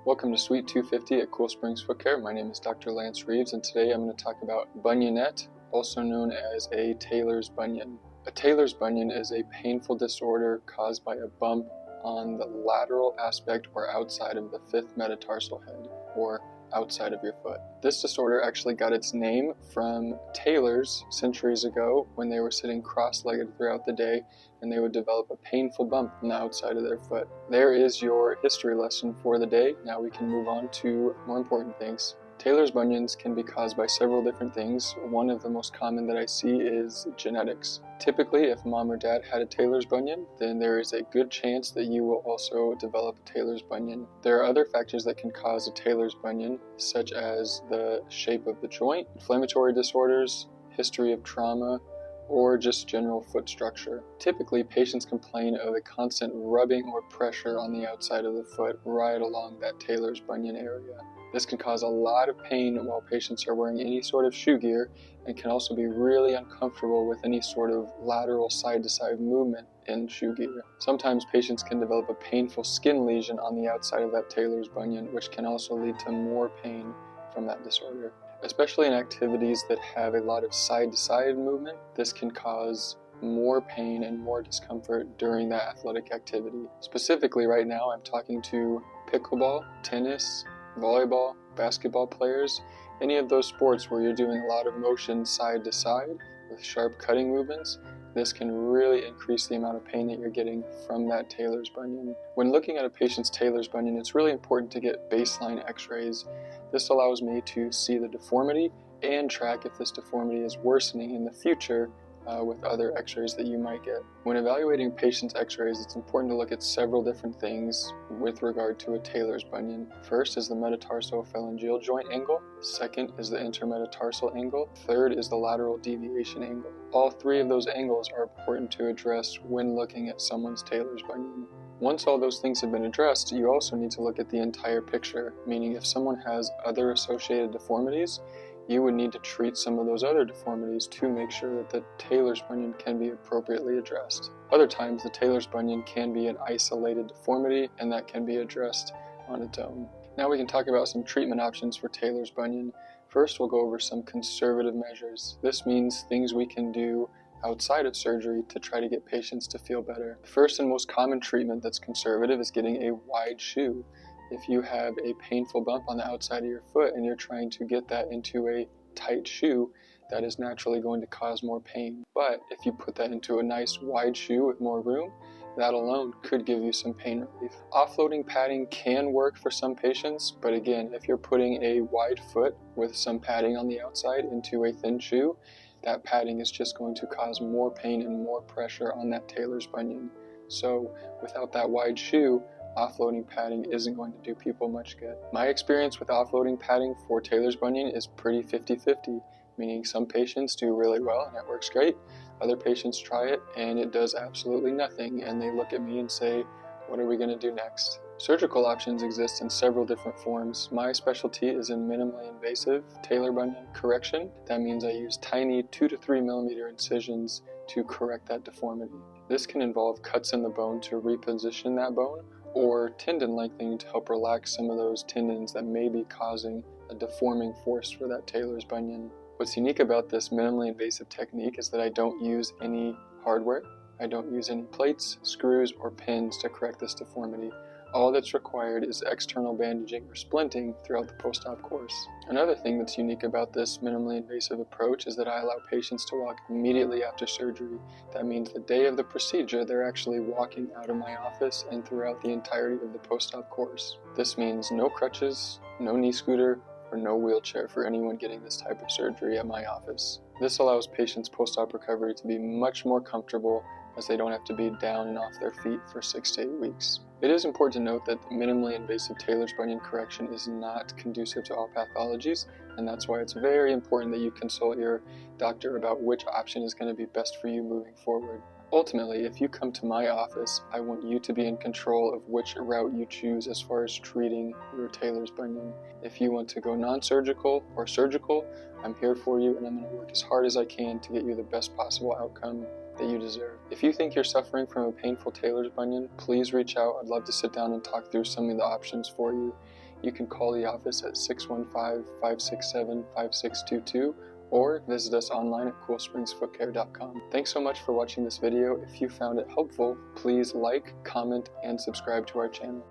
Welcome to Suite 250 at Cool Springs Foot Care. My name is Dr. Lance Reeves, and today I'm going to talk about bunionette, also known as a Tailors bunion. A Tailors bunion is a painful disorder caused by a bump on the lateral aspect or outside of the fifth metatarsal head, or outside of your foot. This disorder actually got its name from tailors centuries ago when they were sitting cross-legged throughout the day and they would develop a painful bump on the outside of their foot. There is your history lesson for the day. Now we can move on to more important things. Tailors bunions can be caused by several different things. One of the most common that I see is genetics. Typically, if mom or dad had a Tailors bunion, then there is a good chance that you will also develop a Tailors bunion. There are other factors that can cause a Tailors bunion, such as the shape of the joint, inflammatory disorders, history of trauma, or just general foot structure. Typically, patients complain of a constant rubbing or pressure on the outside of the foot right along that Tailors bunion area. This can cause a lot of pain while patients are wearing any sort of shoe gear and can also be really uncomfortable with any sort of lateral side-to-side movement in shoe gear. Sometimes patients can develop a painful skin lesion on the outside of that Tailors bunion, which can also lead to more pain from that disorder. Especially in activities that have a lot of side-to-side movement, this can cause more pain and more discomfort during that athletic activity. Specifically right now, I'm talking to pickleball, tennis, volleyball, basketball players, any of those sports where you're doing a lot of motion side to side with sharp cutting movements. This can really increase the amount of pain that you're getting from that Tailors bunion. When looking at a patient's Tailors bunion, it's really important to get baseline x-rays. This allows me to see the deformity and track if this deformity is worsening in the future with other x-rays that you might get. When evaluating patients' x-rays, it's important to look at several different things with regard to a Tailors bunion. First is the metatarsophalangeal joint angle. Second is the intermetatarsal angle. Third is the lateral deviation angle. All three of those angles are important to address when looking at someone's Tailors bunion. Once all those things have been addressed, you also need to look at the entire picture, meaning if someone has other associated deformities, you would need to treat some of those other deformities to make sure that the Tailors bunion can be appropriately addressed. Other times, the Tailors bunion can be an isolated deformity, and that can be addressed on its own. Now we can talk about some treatment options for Tailors bunion. First, we'll go over some conservative measures. This means things we can do outside of surgery to try to get patients to feel better. The first and most common treatment that's conservative is getting a wide shoe. If you have a painful bump on the outside of your foot and you're trying to get that into a tight shoe, that is naturally going to cause more pain. But if you put that into a nice wide shoe with more room, that alone could give you some pain relief. Offloading padding can work for some patients, but again, if you're putting a wide foot with some padding on the outside into a thin shoe, that padding is just going to cause more pain and more pressure on that Tailors bunion. So without that wide shoe, offloading padding isn't going to do people much good. My experience with offloading padding for Tailors bunion is pretty 50-50, meaning some patients do really well and it works great. Other patients try it and it does absolutely nothing, and they look at me and say, what are we going to do next? Surgical options exist in several different forms. My specialty is in minimally invasive Tailors bunion correction. That means I use tiny 2 to 3 millimeter incisions to correct that deformity. This can involve cuts in the bone to reposition that bone, or tendon lengthening to help relax some of those tendons that may be causing a deforming force for that Tailors bunion. What's unique about this minimally invasive technique is that I don't use any hardware. I don't use any plates, screws, or pins to correct this deformity. All that's required is external bandaging or splinting throughout the post-op course. Another thing that's unique about this minimally invasive approach is that I allow patients to walk immediately after surgery. That means the day of the procedure, they're actually walking out of my office and throughout the entirety of the post-op course. This means no crutches, no knee scooter, or no wheelchair for anyone getting this type of surgery at my office. This allows patients' post-op recovery to be much more comfortable, as they don't have to be down and off their feet for 6 to 8 weeks. It is important to note that minimally invasive Tailors bunion correction is not conducive to all pathologies, and that's why it's very important that you consult your doctor about which option is going to be best for you moving forward. Ultimately, if you come to my office, I want you to be in control of which route you choose as far as treating your Tailors bunion. If you want to go non-surgical or surgical, I'm here for you, and I'm going to work as hard as I can to get you the best possible outcome that you deserve. If you think you're suffering from a painful Tailors bunion, please reach out. I'd love to sit down and talk through some of the options for you. you can call the office at 615-567-5622 or visit us online at coolspringsfootcare.com. Thanks so much for watching this video. If you found it helpful, please like, comment, and subscribe to our channel.